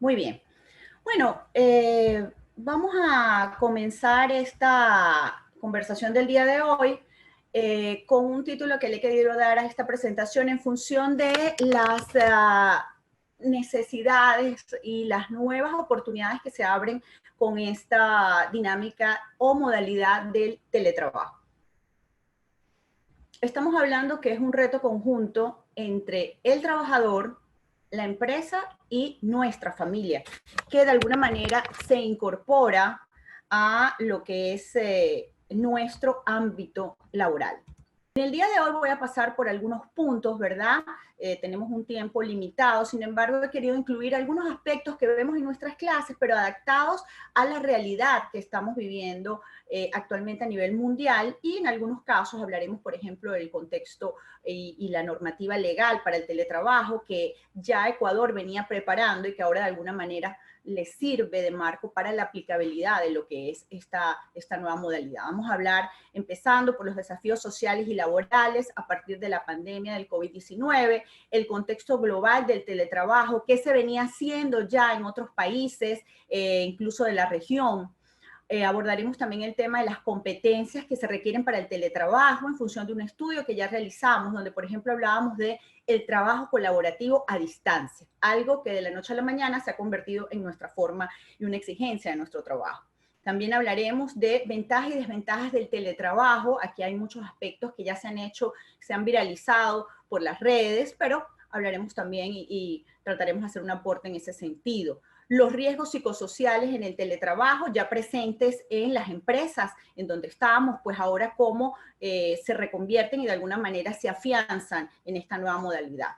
Muy bien. Bueno, vamos a comenzar esta conversación del día de hoy con un título que le he querido dar a esta presentación en función de las necesidades y las nuevas oportunidades que se abren con esta dinámica o modalidad del teletrabajo. Estamos hablando que es un reto conjunto entre el trabajador, la empresa y nuestra familia, que de alguna manera se incorpora a lo que es nuestro ámbito laboral. En el día de hoy voy a pasar por algunos puntos, ¿verdad? Tenemos un tiempo limitado, sin embargo he querido incluir algunos aspectos que vemos en nuestras clases, pero adaptados a la realidad que estamos viviendo actualmente a nivel mundial, y en algunos casos hablaremos, por ejemplo, del contexto y la normativa legal para el teletrabajo que ya Ecuador venía preparando y que ahora de alguna manera le sirve de marco para la aplicabilidad de lo que es esta nueva modalidad. Vamos a hablar empezando por los desafíos sociales y laborales a partir de la pandemia del COVID-19, el contexto global del teletrabajo, qué se venía haciendo ya en otros países, incluso de la región. Abordaremos también el tema de las competencias que se requieren para el teletrabajo en función de un estudio que ya realizamos, donde, por ejemplo, hablábamos de el trabajo colaborativo a distancia, algo que de la noche a la mañana se ha convertido en nuestra forma y una exigencia de nuestro trabajo. También hablaremos de ventajas y desventajas del teletrabajo. Aquí hay muchos aspectos que ya se han hecho, se han viralizado por las redes, pero hablaremos también y trataremos de hacer un aporte en ese sentido. Los riesgos psicosociales en el teletrabajo ya presentes en las empresas en donde estábamos, pues ahora cómo se reconvierten y de alguna manera se afianzan en esta nueva modalidad.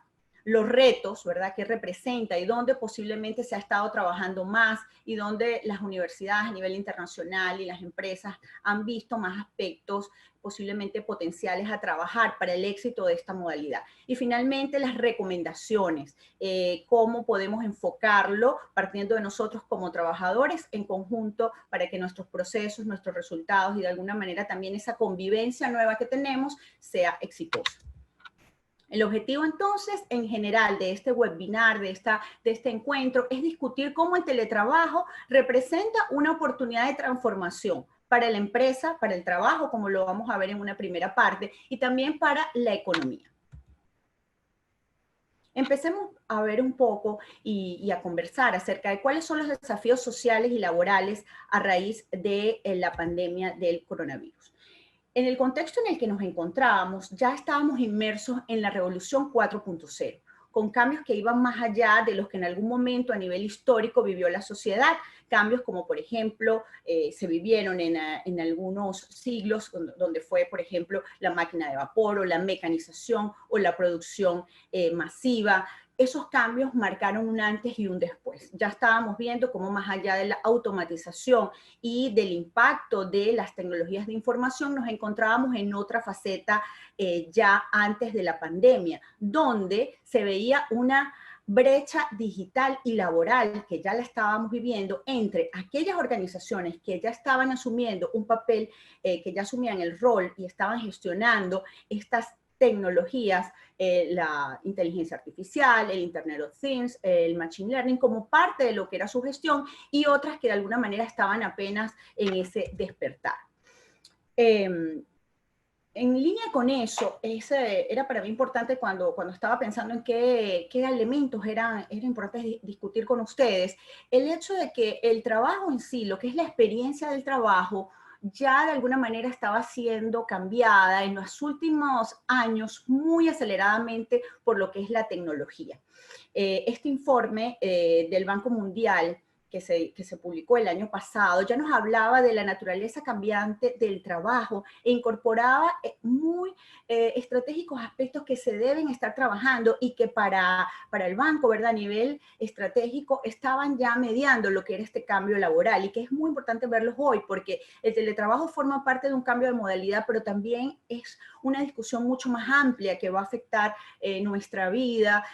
Los retos, ¿verdad?, que representa y dónde posiblemente se ha estado trabajando más y dónde las universidades a nivel internacional y las empresas han visto más aspectos posiblemente potenciales a trabajar para el éxito de esta modalidad. Y finalmente las recomendaciones, cómo podemos enfocarlo partiendo de nosotros como trabajadores en conjunto para que nuestros procesos, nuestros resultados y de alguna manera también esa convivencia nueva que tenemos sea exitosa. El objetivo entonces en general de este webinar, de este encuentro, es discutir cómo el teletrabajo representa una oportunidad de transformación para la empresa, para el trabajo, como lo vamos a ver en una primera parte, y también para la economía. Empecemos a ver un poco y a conversar acerca de cuáles son los desafíos sociales y laborales a raíz de la pandemia del coronavirus. En el contexto en el que nos encontrábamos, ya estábamos inmersos en la revolución 4.0, con cambios que iban más allá de los que en algún momento a nivel histórico vivió la sociedad, cambios como por ejemplo se vivieron en algunos siglos donde fue por ejemplo la máquina de vapor o la mecanización o la producción masiva. Esos cambios marcaron un antes y un después. Ya estábamos viendo cómo más allá de la automatización y del impacto de las tecnologías de información, nos encontrábamos en otra faceta ya antes de la pandemia, donde se veía una brecha digital y laboral que ya la estábamos viviendo entre aquellas organizaciones que ya estaban asumiendo un papel, que ya asumían el rol y estaban gestionando estas tecnologías, la inteligencia artificial, el Internet of Things, el Machine Learning, como parte de lo que era su gestión, y otras que de alguna manera estaban apenas en ese despertar. En línea con eso, era para mí importante cuando estaba pensando en qué elementos era importante discutir con ustedes, el hecho de que el trabajo en sí, lo que es la experiencia del trabajo, ya de alguna manera estaba siendo cambiada en los últimos años muy aceleradamente por lo que es la tecnología. Este informe del Banco Mundial que se publicó el año pasado, ya nos hablaba de la naturaleza cambiante del trabajo e incorporaba muy estratégicos aspectos que se deben estar trabajando y que para el banco, ¿verdad? A nivel estratégico estaban ya mediando lo que era este cambio laboral y que es muy importante verlos hoy porque el teletrabajo forma parte de un cambio de modalidad, pero también es una discusión mucho más amplia que va a afectar nuestra vida,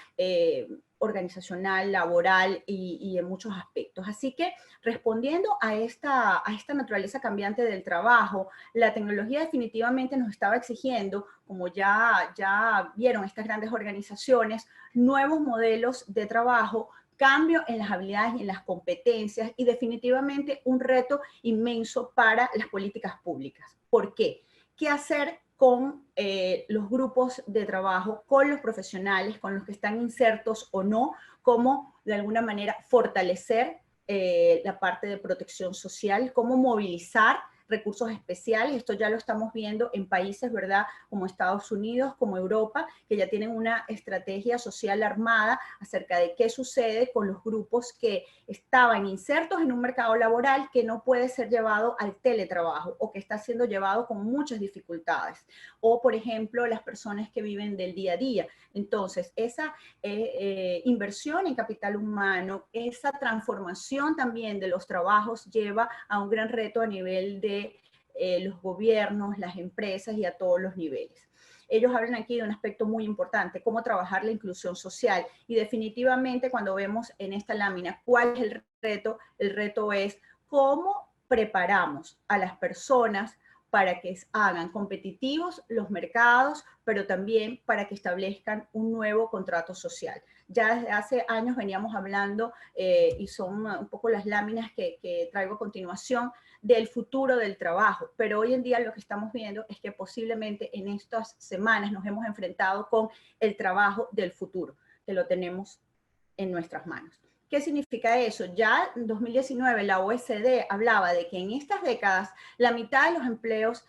organizacional, laboral y en muchos aspectos. Así que respondiendo a esta naturaleza cambiante del trabajo, la tecnología definitivamente nos estaba exigiendo, como ya vieron estas grandes organizaciones, nuevos modelos de trabajo cambio en las habilidades y en las competencias y definitivamente un reto inmenso para las políticas públicas. ¿Por qué? ¿Qué hacer con los grupos de trabajo, con los profesionales, con los que están insertos o no? ¿Cómo de alguna manera fortalecer la parte de protección social? ¿Cómo movilizar recursos especiales? Esto ya lo estamos viendo en países, ¿verdad?, como Estados Unidos, como Europa, que ya tienen una estrategia social armada acerca de qué sucede con los grupos que estaban insertos en un mercado laboral que no puede ser llevado al teletrabajo o que está siendo llevado con muchas dificultades. O, por ejemplo, las personas que viven del día a día. Entonces, esa inversión en capital humano, esa transformación también de los trabajos lleva a un gran reto a nivel de los gobiernos, las empresas y a todos los niveles. Ellos hablan aquí de un aspecto muy importante, cómo trabajar la inclusión social. Y definitivamente cuando vemos en esta lámina cuál es el reto es cómo preparamos a las personas para que hagan competitivos los mercados, pero también para que establezcan un nuevo contrato social. Ya desde hace años veníamos hablando, y son un poco las láminas que traigo a continuación, del futuro del trabajo, pero hoy en día lo que estamos viendo es que posiblemente en estas semanas nos hemos enfrentado con el trabajo del futuro, que lo tenemos en nuestras manos. ¿Qué significa eso? Ya en 2019 la OECD hablaba de que en estas décadas la mitad de los empleos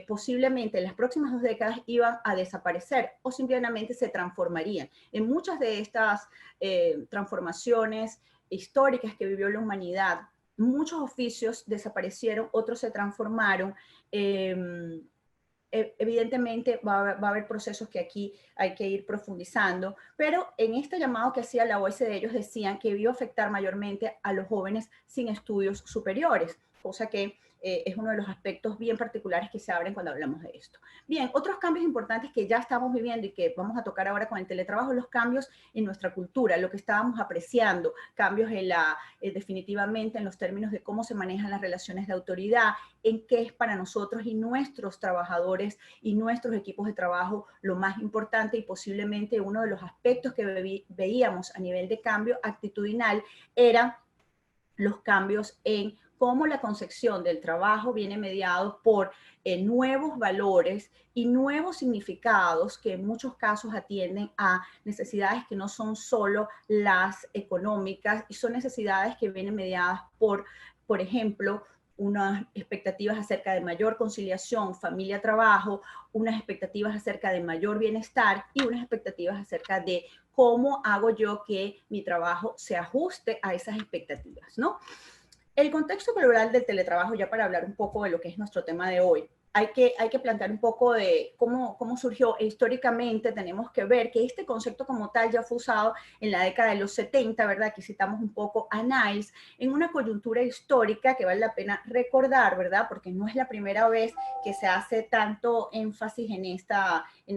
posiblemente en las próximas 2 décadas iban a desaparecer o simplemente se transformarían. En muchas de estas transformaciones históricas que vivió la humanidad, muchos oficios desaparecieron, otros se transformaron. Evidentemente va a haber procesos que aquí hay que ir profundizando, pero en este llamado que hacía la OECD ellos decían que iba a afectar mayormente a los jóvenes sin estudios superiores, cosa que es uno de los aspectos bien particulares que se abren cuando hablamos de esto. Bien, otros cambios importantes que ya estamos viviendo y que vamos a tocar ahora con el teletrabajo, los cambios en nuestra cultura, lo que estábamos apreciando, cambios en definitivamente en los términos de cómo se manejan las relaciones de autoridad, en qué es para nosotros y nuestros trabajadores y nuestros equipos de trabajo lo más importante, y posiblemente uno de los aspectos que veíamos a nivel de cambio actitudinal eran los cambios en cómo la concepción del trabajo viene mediado por nuevos valores y nuevos significados que en muchos casos atienden a necesidades que no son solo las económicas, y son necesidades que vienen mediadas por ejemplo, unas expectativas acerca de mayor conciliación familia-trabajo, unas expectativas acerca de mayor bienestar y unas expectativas acerca de cómo hago yo que mi trabajo se ajuste a esas expectativas, ¿no? El contexto global del teletrabajo, ya para hablar un poco de lo que es nuestro tema de hoy, hay que plantear un poco de cómo surgió históricamente. Tenemos que ver que este concepto como tal ya fue usado en la década de los 70, ¿verdad? Aquí citamos un poco a Niles, en una coyuntura histórica que vale la pena recordar, ¿verdad? Porque no es la primera vez que se hace tanto énfasis en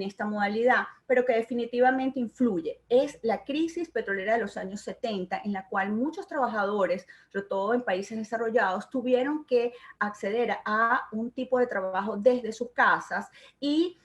esta modalidad, pero que definitivamente influye. Es la crisis petrolera de los años 70, en la cual muchos trabajadores, sobre todo en países desarrollados, tuvieron que acceder a un tipo de trabajo desde sus casas, y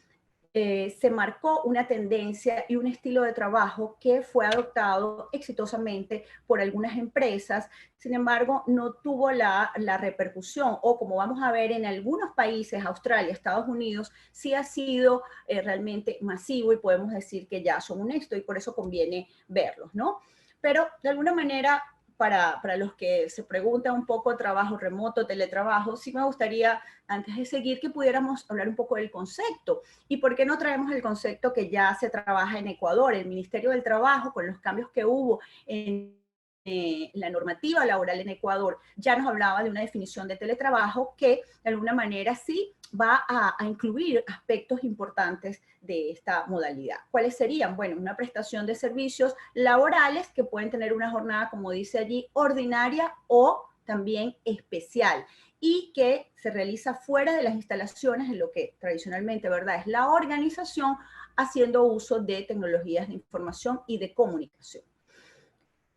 se marcó una tendencia y un estilo de trabajo que fue adoptado exitosamente por algunas empresas. Sin embargo, no tuvo la repercusión, o como vamos a ver en algunos países, Australia, Estados Unidos, sí ha sido realmente masivo, y podemos decir que ya son un éxito, y por eso conviene verlos, ¿no? Pero de alguna manera, para los que se preguntan un poco trabajo remoto, teletrabajo, sí me gustaría, antes de seguir, que pudiéramos hablar un poco del concepto. ¿Y por qué no traemos el concepto que ya se trabaja en Ecuador? El Ministerio del Trabajo, con los cambios que hubo en la normativa laboral en Ecuador, ya nos hablaba de una definición de teletrabajo que de alguna manera sí va a incluir aspectos importantes de esta modalidad. ¿Cuáles serían? Bueno, una prestación de servicios laborales que pueden tener una jornada, como dice allí, ordinaria o también especial, y que se realiza fuera de las instalaciones en lo que tradicionalmente, ¿verdad?, es la organización, haciendo uso de tecnologías de información y de comunicación.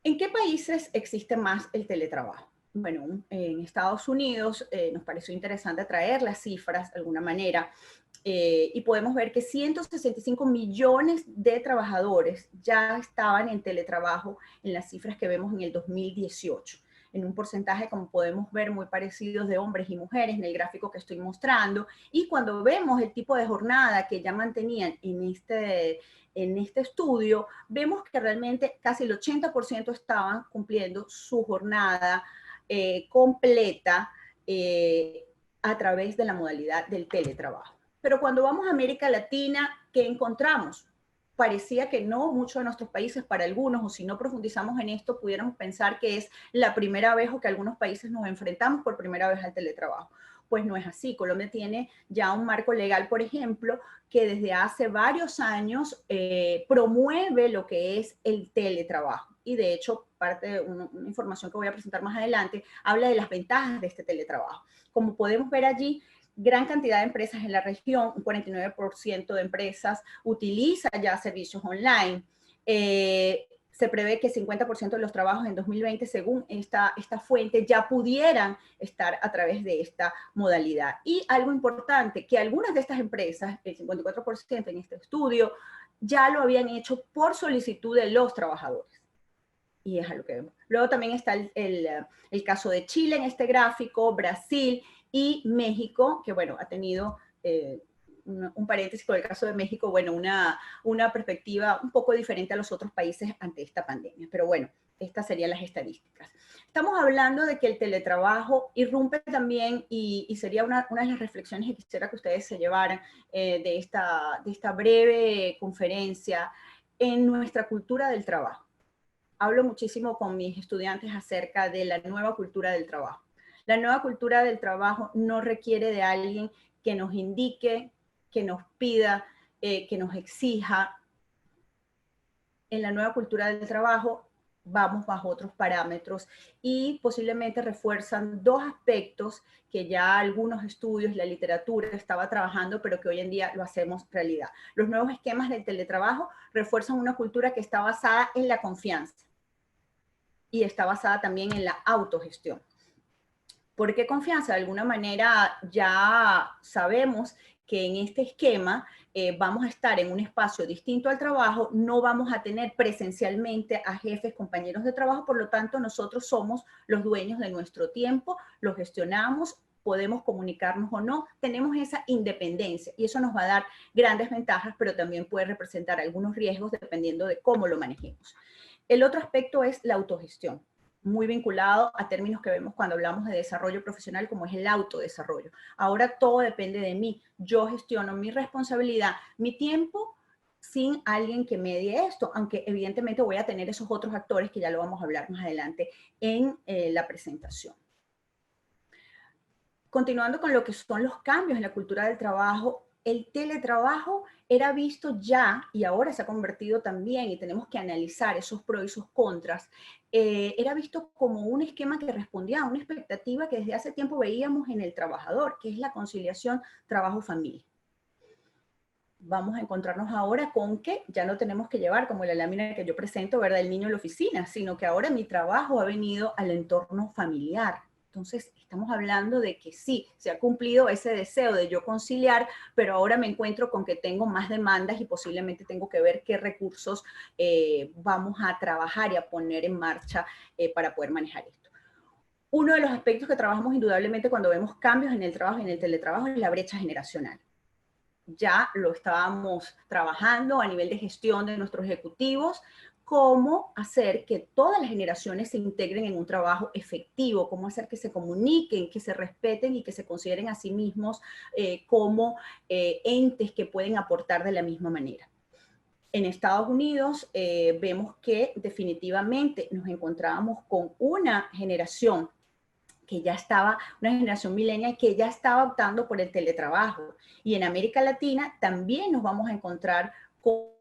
¿En qué países existe más el teletrabajo? bueno, en Estados Unidos nos pareció interesante traer las cifras de alguna manera, y podemos ver que 165 millones de trabajadores ya estaban en teletrabajo en las cifras que vemos en el 2018, en un porcentaje, como podemos ver, muy parecidos de hombres y mujeres en el gráfico que estoy mostrando. Y cuando vemos el tipo de jornada que ya mantenían en este estudio, vemos que realmente casi el 80% estaban cumpliendo su jornada completa a través de la modalidad del teletrabajo. Pero cuando vamos a América Latina, ¿qué encontramos? Parecía que no, muchos de nuestros países, para algunos, o si no profundizamos en esto, pudiéramos pensar que es la primera vez o que algunos países nos enfrentamos por primera vez al teletrabajo. Pues no es así. Colombia tiene ya un marco legal, por ejemplo, que desde hace varios años promueve lo que es el teletrabajo. Y de hecho, parte de una información que voy a presentar más adelante, habla de las ventajas de este teletrabajo. Como podemos ver allí, gran cantidad de empresas en la región, un 49% de empresas utiliza ya servicios online. Se prevé que 50% de los trabajos en 2020, según esta fuente, ya pudieran estar a través de esta modalidad. Y algo importante, que algunas de estas empresas, el 54% en este estudio, ya lo habían hecho por solicitud de los trabajadores. Y es a lo que vemos. Luego también está el caso de Chile en este gráfico, Brasil y México, que bueno, ha tenido un paréntesis con el caso de México, bueno, una perspectiva un poco diferente a los otros países ante esta pandemia. Pero bueno, estas serían las estadísticas. Estamos hablando de que el teletrabajo irrumpe también, y sería una de las reflexiones que quisiera que ustedes se llevaran de esta breve conferencia, en nuestra cultura del trabajo. Hablo muchísimo con mis estudiantes acerca de la nueva cultura del trabajo. La nueva cultura del trabajo no requiere de alguien que nos indique, que nos pida, que nos exija. En la nueva cultura del trabajo vamos bajo otros parámetros y posiblemente refuerzan dos aspectos que ya algunos estudios, la literatura estaba trabajando, pero que hoy en día lo hacemos realidad. Los nuevos esquemas del teletrabajo refuerzan una cultura que está basada en la confianza y está basada también en la autogestión. ¿Por qué confianza? De alguna manera ya sabemos que en este esquema vamos a estar en un espacio distinto al trabajo, no vamos a tener presencialmente a jefes, compañeros de trabajo, por lo tanto nosotros somos los dueños de nuestro tiempo, lo gestionamos, podemos comunicarnos o no, tenemos esa independencia y eso nos va a dar grandes ventajas, pero también puede representar algunos riesgos dependiendo de cómo lo manejemos. El otro aspecto es la autogestión, muy vinculado a términos que vemos cuando hablamos de desarrollo profesional, como es el autodesarrollo. Ahora todo depende de mí. Yo gestiono mi responsabilidad, mi tiempo, sin alguien que medie esto, aunque evidentemente voy a tener esos otros actores que ya lo vamos a hablar más adelante en la presentación. Continuando con lo que son los cambios en la cultura del trabajo, el teletrabajo era visto ya, y ahora se ha convertido también, y tenemos que analizar esos pros y sus contras, era visto como un esquema que respondía a una expectativa que desde hace tiempo veíamos en el trabajador, que es la conciliación trabajo-familia. Vamos a encontrarnos ahora con que ya no tenemos que llevar, como la lámina que yo presento, ¿verdad?, el niño a la oficina, sino que ahora mi trabajo ha venido al entorno familiar. Entonces, estamos hablando de que sí, se ha cumplido ese deseo de yo conciliar, pero ahora me encuentro con que tengo más demandas y posiblemente tengo que ver qué recursos vamos a trabajar y a poner en marcha para poder manejar esto. Uno de los aspectos que trabajamos indudablemente cuando vemos cambios en el trabajo y en el teletrabajo es la brecha generacional. Ya lo estábamos trabajando a nivel de gestión de nuestros ejecutivos, cómo hacer que todas las generaciones se integren en un trabajo efectivo, cómo hacer que se comuniquen, que se respeten y que se consideren a sí mismos como entes que pueden aportar de la misma manera. En Estados Unidos vemos que definitivamente nos encontrábamos con una generación que ya estaba, una generación millennial que ya estaba optando por el teletrabajo. Y en América Latina también nos vamos a encontrar con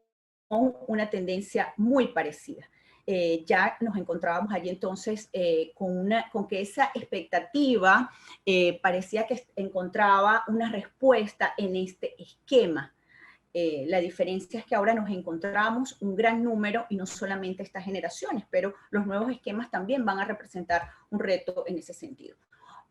una tendencia muy parecida. Ya nos encontrábamos allí entonces con que esa expectativa parecía que encontraba una respuesta en este esquema. La diferencia es que ahora nos encontramos un gran número y no solamente estas generaciones, pero los nuevos esquemas también van a representar un reto en ese sentido.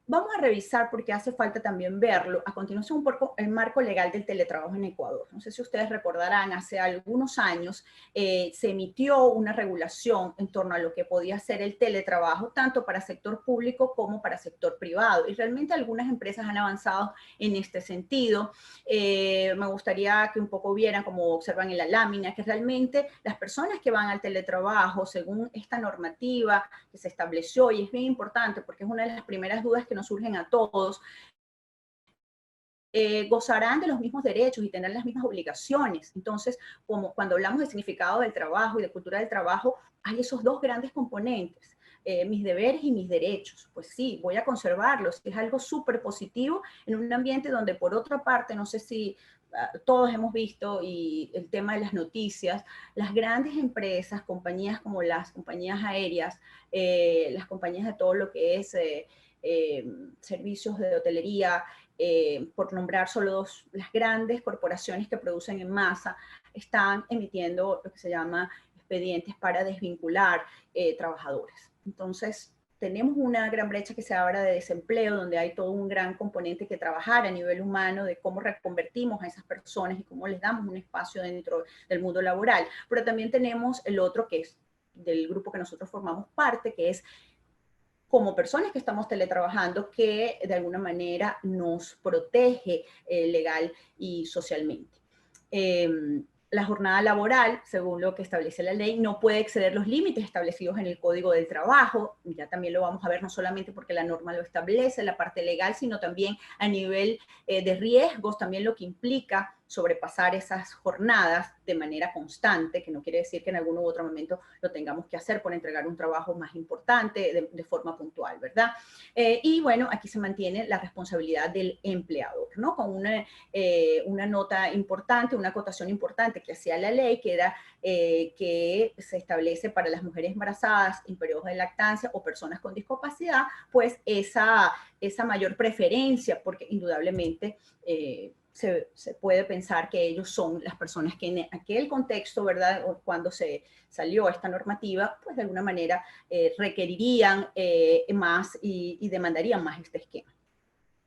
Vamos a revisar, porque hace falta también verlo, a continuación un poco el marco legal del teletrabajo en Ecuador. No sé si ustedes recordarán, hace algunos años se emitió una regulación en torno a lo que podía ser el teletrabajo, tanto para sector público como para sector privado. Y realmente algunas empresas han avanzado en este sentido. Me gustaría que un poco vieran, como observan en la lámina, que realmente las personas que van al teletrabajo, según esta normativa que se estableció, y es bien importante porque es una de las primeras dudas que nos surgen a todos, gozarán de los mismos derechos y tendrán las mismas obligaciones. Entonces, como cuando hablamos de significado del trabajo y de cultura del trabajo, hay esos dos grandes componentes. Mis deberes y mis derechos. Pues sí, voy a conservarlos. Es algo súper positivo en un ambiente donde, por otra parte, no sé si todos hemos visto, y el tema de las noticias, las grandes empresas, compañías como las compañías aéreas, las compañías de todo lo que es servicios de hotelería, por nombrar solo dos, las grandes corporaciones que producen en masa, están emitiendo lo que se llama expedientes para desvincular trabajadores. Entonces, tenemos una gran brecha que se abre de desempleo, donde hay todo un gran componente que trabajar a nivel humano de cómo reconvertimos a esas personas y cómo les damos un espacio dentro del mundo laboral. Pero también tenemos el otro, que es del grupo que nosotros formamos parte, que es como personas que estamos teletrabajando, que de alguna manera nos protege legal y socialmente. La jornada laboral, según lo que establece la ley, no puede exceder los límites establecidos en el Código del Trabajo. Ya también lo vamos a ver, no solamente porque la norma lo establece, la parte legal, sino también a nivel de riesgos, también lo que implica sobrepasar esas jornadas de manera constante, que no quiere decir que en algún u otro momento lo tengamos que hacer por entregar un trabajo más importante de forma puntual, ¿verdad? Y bueno, aquí se mantiene la responsabilidad del empleador, ¿no? Con una nota importante, una acotación importante que hacía la ley, que era que se establece para las mujeres embarazadas en periodos de lactancia o personas con discapacidad, pues esa mayor preferencia, porque indudablemente se puede pensar que ellos son las personas que en aquel contexto, ¿verdad? O cuando se salió esta normativa, pues de alguna manera requerirían más y demandarían más este esquema.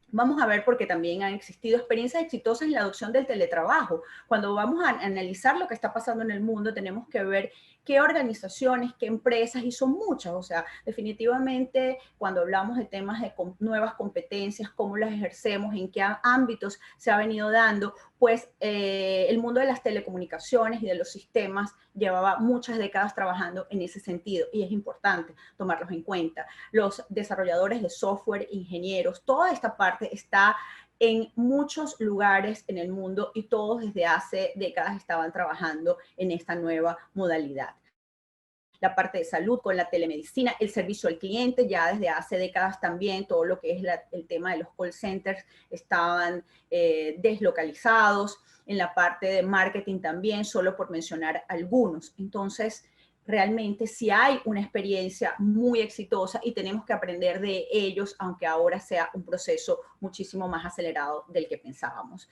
Vamos a ver, porque también han existido experiencias exitosas en la adopción del teletrabajo. Cuando vamos a analizar lo que está pasando en el mundo, tenemos que ver qué organizaciones, qué empresas, y son muchas. O sea, definitivamente cuando hablamos de temas de nuevas competencias, cómo las ejercemos, en qué ámbitos se ha venido dando, pues el mundo de las telecomunicaciones y de los sistemas llevaba muchas décadas trabajando en ese sentido, y es importante tomarlos en cuenta. Los desarrolladores de software, ingenieros, toda esta parte está en muchos lugares en el mundo, y todos desde hace décadas estaban trabajando en esta nueva modalidad. La parte de salud con la telemedicina, el servicio al cliente, ya desde hace décadas también todo lo que es el tema de los call centers estaban deslocalizados, en la parte de marketing también, solo por mencionar algunos. Entonces, realmente sí hay una experiencia muy exitosa y tenemos que aprender de ellos, aunque ahora sea un proceso muchísimo más acelerado del que pensábamos.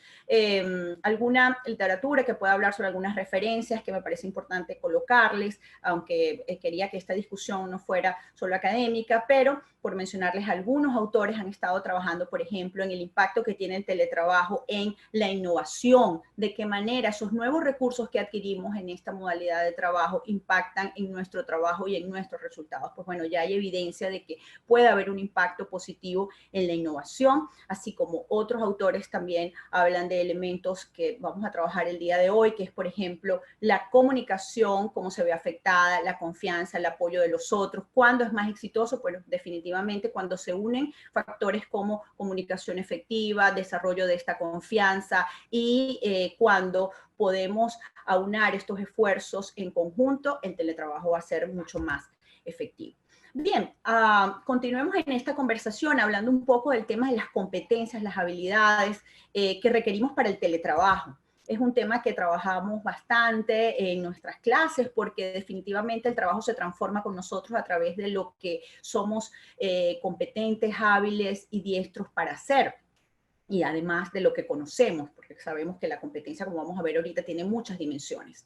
Alguna literatura que pueda hablar sobre algunas referencias que me parece importante colocarles, aunque quería que esta discusión no fuera solo académica, pero por mencionarles algunos autores han estado trabajando, por ejemplo, en el impacto que tiene el teletrabajo en la innovación, de qué manera esos nuevos recursos que adquirimos en esta modalidad de trabajo impactan en nuestro trabajo y en nuestros resultados. Pues bueno, ya hay evidencia de que puede haber un impacto positivo en la innovación, así como otros autores también hablan de elementos que vamos a trabajar el día de hoy, que es, por ejemplo, la comunicación, cómo se ve afectada, la confianza, el apoyo de los otros. ¿Cuándo es más exitoso? Pues definitivamente cuando se unen factores como comunicación efectiva, desarrollo de esta confianza, y cuando podemos aunar estos esfuerzos en conjunto, el teletrabajo va a ser mucho más efectivo. Bien, continuemos en esta conversación hablando un poco del tema de las competencias, las habilidades que requerimos para el teletrabajo. Es un tema que trabajamos bastante en nuestras clases, porque definitivamente el trabajo se transforma con nosotros a través de lo que somos competentes, hábiles y diestros para hacer. y además de lo que conocemos, porque sabemos que la competencia, como vamos a ver ahorita, tiene muchas dimensiones.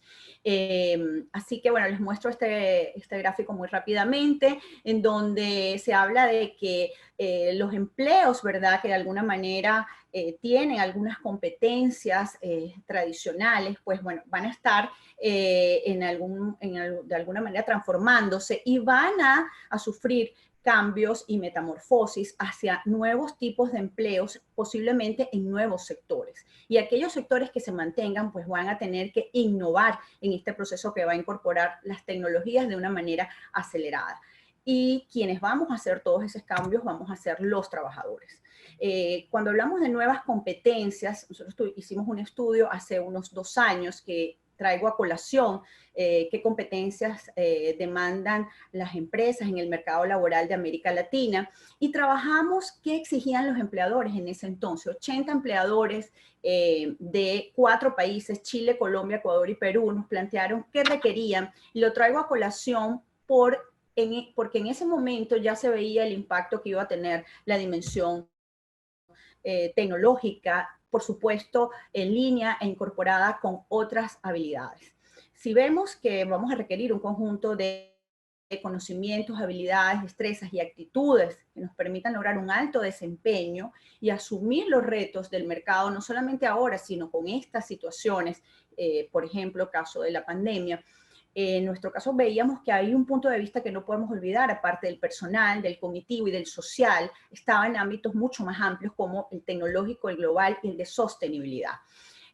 Así que, bueno, les muestro este gráfico muy rápidamente, en donde se habla de que los empleos, ¿verdad?, que de alguna manera tienen algunas competencias tradicionales, pues, bueno, van a estar de alguna manera transformándose y van a sufrir cambios y metamorfosis hacia nuevos tipos de empleos, posiblemente en nuevos sectores. Y aquellos sectores que se mantengan, pues van a tener que innovar en este proceso que va a incorporar las tecnologías de una manera acelerada. Y quienes vamos a hacer todos esos cambios vamos a ser los trabajadores. Cuando hablamos de nuevas competencias, nosotros hicimos un estudio hace unos 2 años que traigo a colación qué competencias demandan las empresas en el mercado laboral de América Latina y trabajamos qué exigían los empleadores en ese entonces. 80 empleadores de 4 países, Chile, Colombia, Ecuador y Perú, nos plantearon qué requerían. Y lo traigo a colación porque en ese momento ya se veía el impacto que iba a tener la dimensión tecnológica, por supuesto, en línea e incorporada con otras habilidades. Si vemos que vamos a requerir un conjunto de conocimientos, habilidades, destrezas y actitudes que nos permitan lograr un alto desempeño y asumir los retos del mercado, no solamente ahora, sino con estas situaciones, por ejemplo, caso de la pandemia. En nuestro caso veíamos que hay un punto de vista que no podemos olvidar, aparte del personal, del cognitivo y del social, estaba en ámbitos mucho más amplios como el tecnológico, el global y el de sostenibilidad.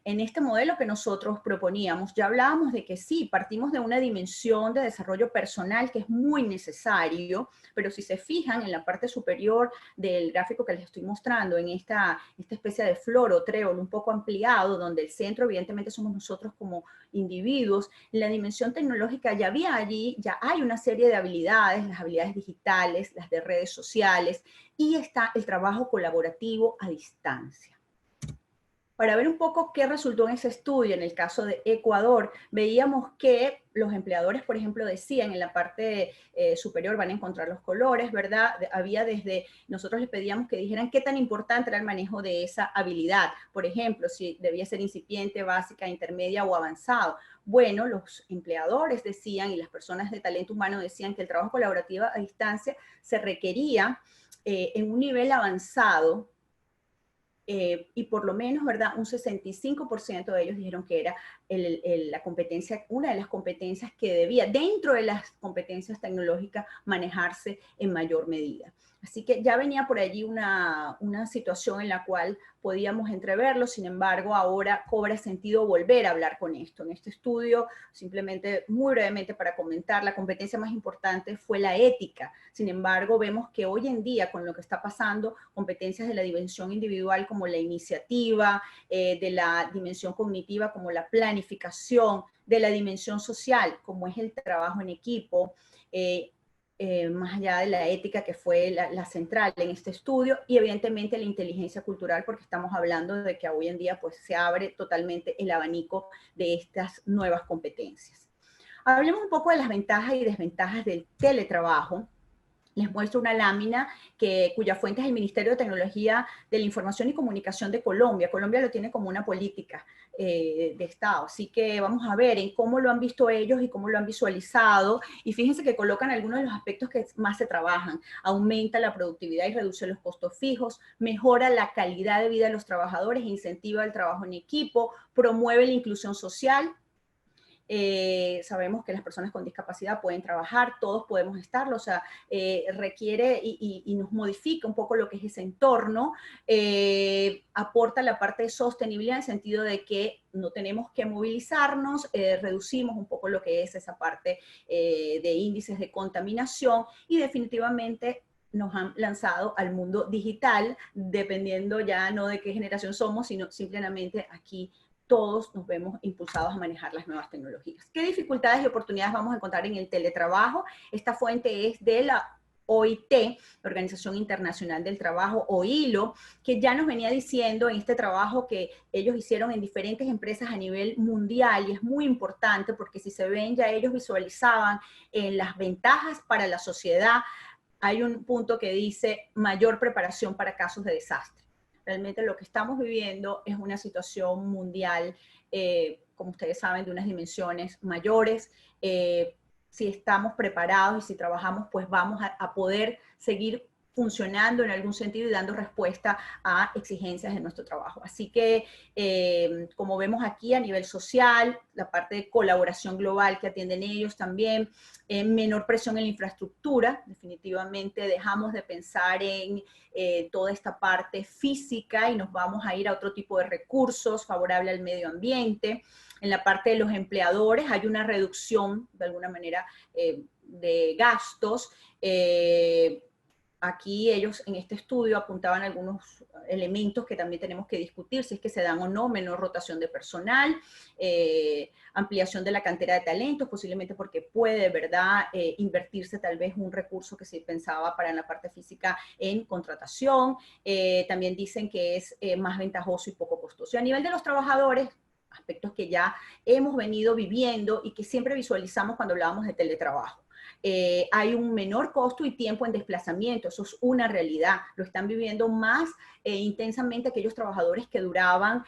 En este modelo que nosotros proponíamos, ya hablábamos de que sí, partimos de una dimensión de desarrollo personal que es muy necesario, pero si se fijan en la parte superior del gráfico que les estoy mostrando, en esta especie de flor o trébol un poco ampliado, donde el centro evidentemente somos nosotros como individuos, en la dimensión tecnológica ya había allí, ya hay una serie de habilidades, las habilidades digitales, las de redes sociales, y está el trabajo colaborativo a distancia. Para ver un poco qué resultó en ese estudio, en el caso de Ecuador, veíamos que los empleadores, por ejemplo, decían en la parte superior van a encontrar los colores, ¿verdad? Había nosotros les pedíamos que dijeran qué tan importante era el manejo de esa habilidad. Por ejemplo, si debía ser incipiente, básica, intermedia o avanzado. Bueno, los empleadores decían y las personas de talento humano decían que el trabajo colaborativo a distancia se requería en un nivel avanzado, y por lo menos, ¿verdad? Un 65% de ellos dijeron que era la competencia, una de las competencias que debía, dentro de las competencias tecnológicas, manejarse en mayor medida. Así que ya venía por allí una situación en la cual podíamos entreverlo, sin embargo, ahora cobra sentido volver a hablar con esto. En este estudio, simplemente muy brevemente para comentar, la competencia más importante fue la ética. Sin embargo, vemos que hoy en día, con lo que está pasando, competencias de la dimensión individual como la iniciativa, de la dimensión cognitiva como la planificación, de la dimensión social como es el trabajo en equipo, más allá de la ética que fue la central en este estudio, y evidentemente la inteligencia cultural, porque estamos hablando de que hoy en día pues, se abre totalmente el abanico de estas nuevas competencias. Hablemos un poco de las ventajas y desventajas del teletrabajo. Les muestro una lámina cuya fuente es el Ministerio de Tecnología de la Información y Comunicación de Colombia. Colombia lo tiene como una política de Estado. Así que vamos a ver en cómo lo han visto ellos y cómo lo han visualizado. Y fíjense que colocan algunos de los aspectos que más se trabajan. Aumenta la productividad y reduce los costos fijos, mejora la calidad de vida de los trabajadores, incentiva el trabajo en equipo, promueve la inclusión social. Sabemos que las personas con discapacidad pueden trabajar, todos podemos estarlo, o sea, requiere y nos modifica un poco lo que es ese entorno, aporta la parte de sostenibilidad en el sentido de que no tenemos que movilizarnos, reducimos un poco lo que es esa parte de índices de contaminación y definitivamente nos han lanzado al mundo digital, dependiendo ya no de qué generación somos, sino simplemente aquí todos nos vemos impulsados a manejar las nuevas tecnologías. ¿Qué dificultades y oportunidades vamos a encontrar en el teletrabajo? Esta fuente es de la OIT, la Organización Internacional del Trabajo, o ILO, que ya nos venía diciendo en este trabajo que ellos hicieron en diferentes empresas a nivel mundial, y es muy importante porque si se ven ya ellos visualizaban las ventajas para la sociedad. Hay un punto que dice mayor preparación para casos de desastre. realmente lo que estamos viviendo es una situación mundial, como ustedes saben, de unas dimensiones mayores. Si estamos preparados y si trabajamos, pues vamos a poder seguir funcionando en algún sentido y dando respuesta a exigencias de nuestro trabajo. Así que, como vemos aquí a nivel social, la parte de colaboración global que atienden ellos también, menor presión en la infraestructura, definitivamente dejamos de pensar en toda esta parte física y nos vamos a ir a otro tipo de recursos favorable al medio ambiente. En la parte de los empleadores hay una reducción, de alguna manera, de gastos. Aquí ellos en este estudio apuntaban algunos elementos que también tenemos que discutir, si es que se dan o no, menor rotación de personal, ampliación de la cantera de talentos, posiblemente porque puede, ¿verdad?, invertirse tal vez un recurso que se pensaba para la parte física en contratación. También dicen que es más ventajoso y poco costoso. Y a nivel de los trabajadores, aspectos que ya hemos venido viviendo y que siempre visualizamos cuando hablábamos de teletrabajo. Hay un menor costo y tiempo en desplazamiento, eso es una realidad, lo están viviendo más intensamente aquellos trabajadores que duraban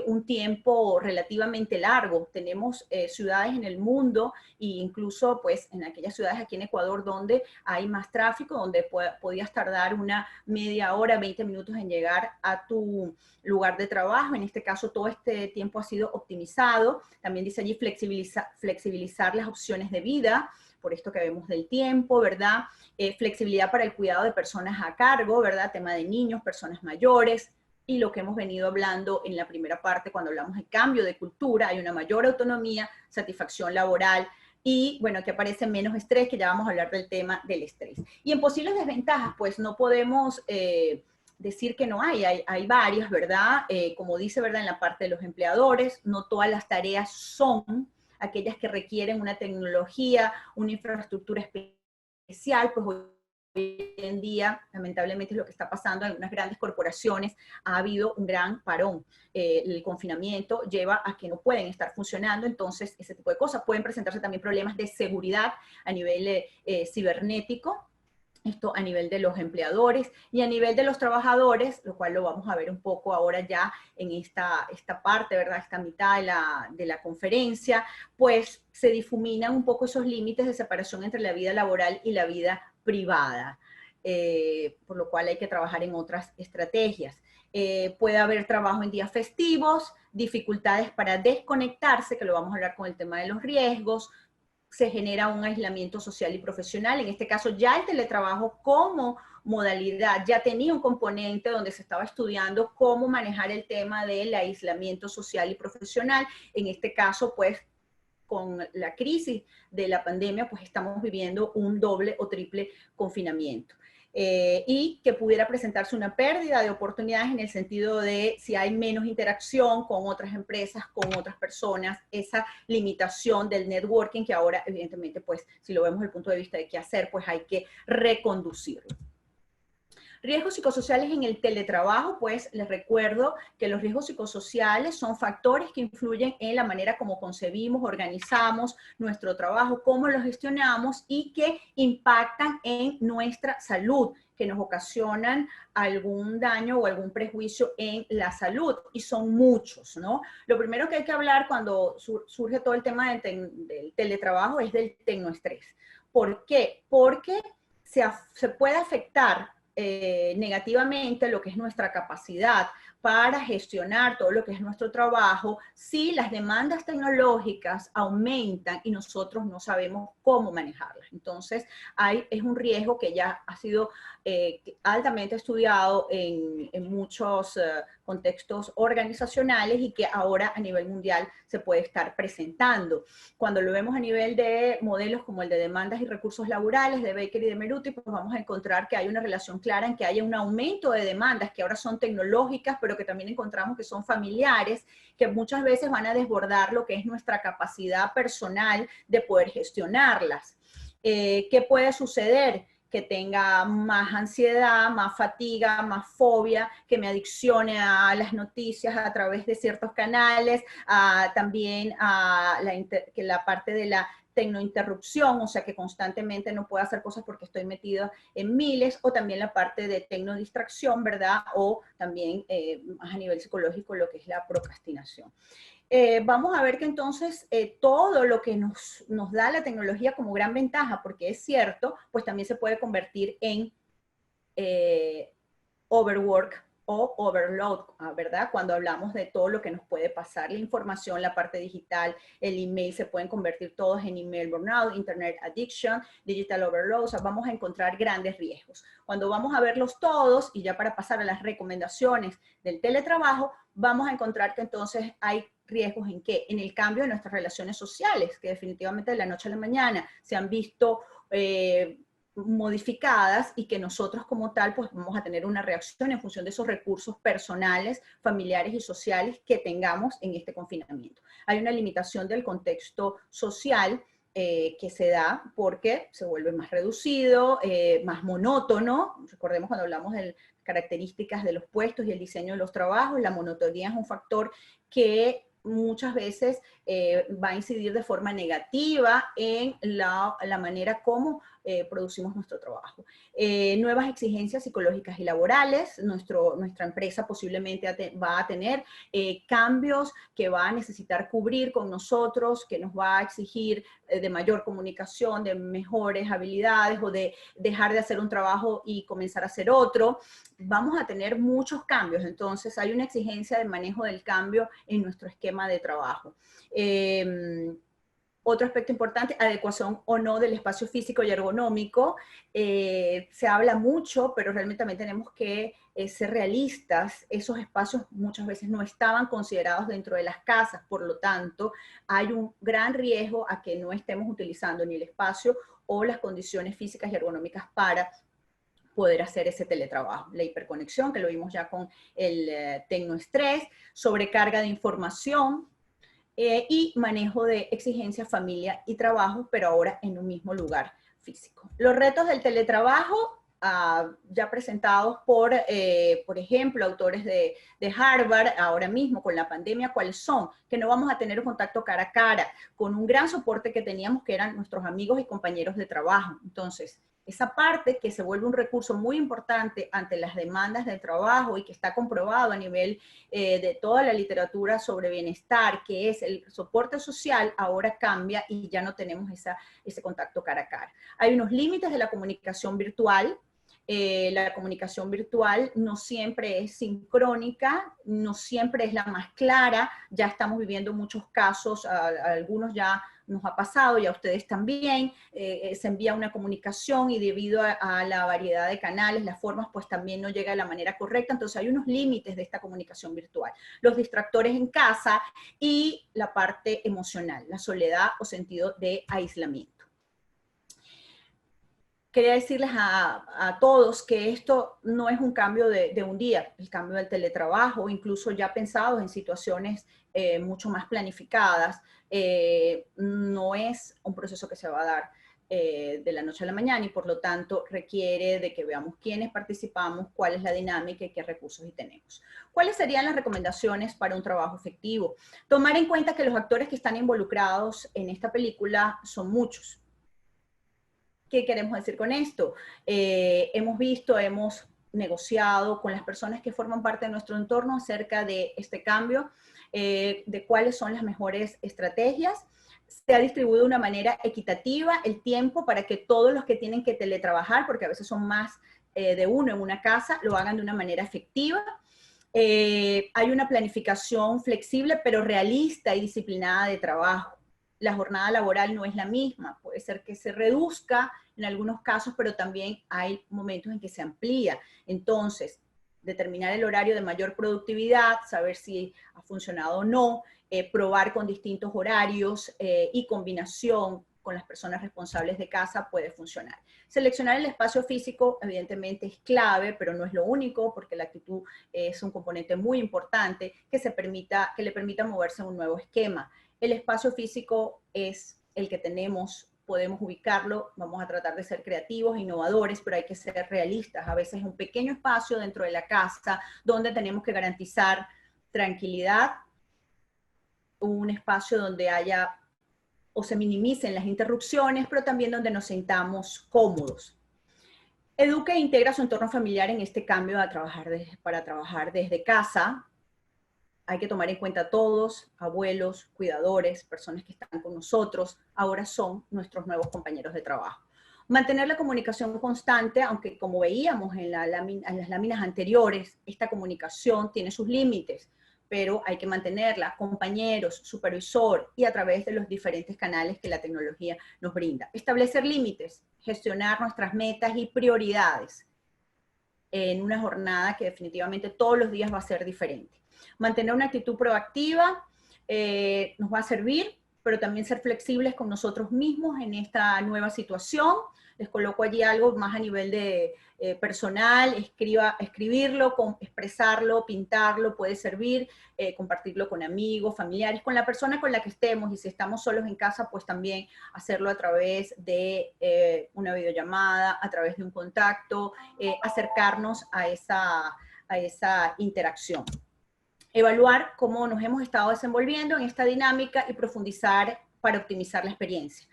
un tiempo relativamente largo. Tenemos ciudades en el mundo e incluso pues en aquellas ciudades aquí en Ecuador donde hay más tráfico, donde podías tardar una media hora, 20 minutos en llegar a tu lugar de trabajo. En este caso todo este tiempo ha sido optimizado. También dice allí flexibilizar las opciones de vida, por esto que vemos del tiempo, ¿verdad? Flexibilidad para el cuidado de personas a cargo, ¿verdad? Tema de niños, personas mayores, y lo que hemos venido hablando en la primera parte cuando hablamos de cambio de cultura, hay una mayor autonomía, satisfacción laboral, y bueno, que aparece menos estrés, que ya vamos a hablar del tema del estrés. Y en posibles desventajas, pues no podemos decir que no hay varias, ¿verdad? Como dice, ¿verdad? En la parte de los empleadores, no todas las tareas son aquellas que requieren una tecnología, una infraestructura especial, pues hoy en día, lamentablemente es lo que está pasando en algunas grandes corporaciones, ha habido un gran parón. El confinamiento lleva a que no pueden estar funcionando, entonces ese tipo de cosas. Pueden presentarse también problemas de seguridad a nivel cibernético, esto a nivel de los empleadores y a nivel de los trabajadores, lo cual lo vamos a ver un poco ahora ya en esta parte, ¿verdad? Esta mitad de la conferencia, pues se difuminan un poco esos límites de separación entre la vida laboral y la vida privada, por lo cual hay que trabajar en otras estrategias. Puede haber trabajo en días festivos, dificultades para desconectarse, que lo vamos a hablar con el tema de los riesgos, se genera un aislamiento social y profesional. En este caso ya el teletrabajo como modalidad ya tenía un componente donde se estaba estudiando cómo manejar el tema del aislamiento social y profesional. En este caso, pues, con la crisis de la pandemia, pues estamos viviendo un doble o triple confinamiento. Y que pudiera presentarse una pérdida de oportunidades en el sentido de si hay menos interacción con otras empresas, con otras personas, esa limitación del networking que ahora, evidentemente, pues, si lo vemos desde el punto de vista de qué hacer, pues hay que reconducirlo. Riesgos psicosociales en el teletrabajo, pues les recuerdo que los riesgos psicosociales son factores que influyen en la manera como concebimos, organizamos nuestro trabajo, cómo lo gestionamos y que impactan en nuestra salud, que nos ocasionan algún daño o algún prejuicio en la salud, y son muchos, ¿no? Lo primero que hay que hablar cuando surge todo el tema del teletrabajo es del tecnoestrés. ¿Por qué? Porque se puede afectar negativamente lo que es nuestra capacidad para gestionar todo lo que es nuestro trabajo si las demandas tecnológicas aumentan y nosotros no sabemos cómo manejarlas. Entonces, es un riesgo que ya ha sido altamente estudiado en muchos contextos organizacionales y que ahora a nivel mundial se puede estar presentando. Cuando lo vemos a nivel de modelos como el de demandas y recursos laborales de Baker y de Meruti, pues vamos a encontrar que hay una relación clara en que haya un aumento de demandas que ahora son tecnológicas, pero que también encontramos que son familiares, que muchas veces van a desbordar lo que es nuestra capacidad personal de poder gestionarlas. ¿Qué puede suceder? Que tenga más ansiedad, más fatiga, más fobia, que me adiccione a las noticias a través de ciertos canales, también a que la parte de la tecnointerrupción, o sea que constantemente no puedo hacer cosas porque estoy metida en miles, o también la parte de tecnodistracción, ¿verdad? O también más a nivel psicológico lo que es la procrastinación. Vamos a ver que entonces todo lo que nos da la tecnología como gran ventaja, porque es cierto, pues también se puede convertir en overwork o overload, ¿verdad? Cuando hablamos de todo lo que nos puede pasar, la información, la parte digital, el email, se pueden convertir todos en email burnout, internet addiction, digital overload, o sea, vamos a encontrar grandes riesgos. Cuando vamos a verlos todos, y ya para pasar a las recomendaciones del teletrabajo, vamos a encontrar que entonces hay riesgos en qué? En el cambio de nuestras relaciones sociales, que definitivamente de la noche a la mañana se han visto modificadas y que nosotros como tal pues vamos a tener una reacción en función de esos recursos personales, familiares y sociales que tengamos en este confinamiento. Hay una limitación del contexto social que se da porque se vuelve más reducido, más monótono. Recordemos cuando hablamos de características de los puestos y el diseño de los trabajos, la monotonía es un factor que muchas veces va a incidir de forma negativa en la manera como producimos nuestro trabajo. Nuevas exigencias psicológicas y laborales, nuestra empresa posiblemente va a tener cambios que va a necesitar cubrir con nosotros, que nos va a exigir de mayor comunicación, de mejores habilidades o de dejar de hacer un trabajo y comenzar a hacer otro. Vamos a tener muchos cambios, entonces hay una exigencia de manejo del cambio en nuestro esquema de trabajo. Otro aspecto importante, adecuación o no del espacio físico y ergonómico. Se habla mucho, pero realmente también tenemos que ser realistas. Esos espacios muchas veces no estaban considerados dentro de las casas, por lo tanto, hay un gran riesgo a que no estemos utilizando ni el espacio o las condiciones físicas y ergonómicas para poder hacer ese teletrabajo. La hiperconexión, que lo vimos ya con el tecnoestrés, sobrecarga de información, y manejo de exigencias, familia y trabajo, pero ahora en un mismo lugar físico. Los retos del teletrabajo, ya presentados por ejemplo, autores de Harvard, ahora mismo con la pandemia, ¿cuáles son? Que no vamos a tener un contacto cara a cara, con un gran soporte que teníamos, que eran nuestros amigos y compañeros de trabajo. Entonces, esa parte que se vuelve un recurso muy importante ante las demandas del trabajo y que está comprobado a nivel de toda la literatura sobre bienestar, que es el soporte social, ahora cambia y ya no tenemos ese contacto cara a cara. Hay unos límites de la comunicación virtual. La comunicación virtual no siempre es sincrónica, no siempre es la más clara. Ya estamos viviendo muchos casos, algunos ya nos ha pasado y a ustedes también, se envía una comunicación y debido a la variedad de canales, las formas, pues también no llega de la manera correcta. Entonces hay unos límites de esta comunicación virtual. Los distractores en casa y la parte emocional, la soledad o sentido de aislamiento. Quería decirles a todos que esto no es un cambio de un día, el cambio del teletrabajo, incluso ya pensados en situaciones mucho más planificadas, no es un proceso que se va a dar de la noche a la mañana y por lo tanto requiere de que veamos quiénes participamos, cuál es la dinámica y qué recursos tenemos. ¿Cuáles serían las recomendaciones para un trabajo efectivo? Tomar en cuenta que los actores que están involucrados en esta película son muchos. ¿Qué queremos decir con esto? Hemos negociado con las personas que forman parte de nuestro entorno acerca de este cambio, de cuáles son las mejores estrategias. Se ha distribuido de una manera equitativa el tiempo para que todos los que tienen que teletrabajar, porque a veces son más de uno en una casa, lo hagan de una manera efectiva. Hay una planificación flexible pero realista y disciplinada de trabajo. La jornada laboral no es la misma, puede ser que se reduzca en algunos casos, pero también hay momentos en que se amplía. Entonces, determinar el horario de mayor productividad, saber si ha funcionado o no, probar con distintos horarios y combinación con las personas responsables de casa puede funcionar. Seleccionar el espacio físico evidentemente es clave, pero no es lo único, porque la actitud es un componente muy importante que le permita moverse en un nuevo esquema. El espacio físico es el que tenemos, podemos ubicarlo, vamos a tratar de ser creativos, innovadores, pero hay que ser realistas. A veces es un pequeño espacio dentro de la casa donde tenemos que garantizar tranquilidad, un espacio donde haya o se minimicen las interrupciones, pero también donde nos sintamos cómodos. Educa e integra su entorno familiar en este cambio para trabajar desde casa. Hay que tomar en cuenta todos, abuelos, cuidadores, personas que están con nosotros, ahora son nuestros nuevos compañeros de trabajo. Mantener la comunicación constante, aunque como veíamos en las láminas anteriores, esta comunicación tiene sus límites, pero hay que mantenerla, compañeros, supervisor y a través de los diferentes canales que la tecnología nos brinda. Establecer límites, gestionar nuestras metas y prioridades en una jornada que definitivamente todos los días va a ser diferente. Mantener una actitud proactiva nos va a servir, pero también ser flexibles con nosotros mismos en esta nueva situación. Les coloco allí algo más a nivel de personal, escribirlo, expresarlo, pintarlo, puede servir, compartirlo con amigos, familiares, con la persona con la que estemos, y si estamos solos en casa, pues también hacerlo a través de una videollamada, a través de un contacto, acercarnos a esa interacción. Evaluar cómo nos hemos estado desenvolviendo en esta dinámica y profundizar para optimizar la experiencia.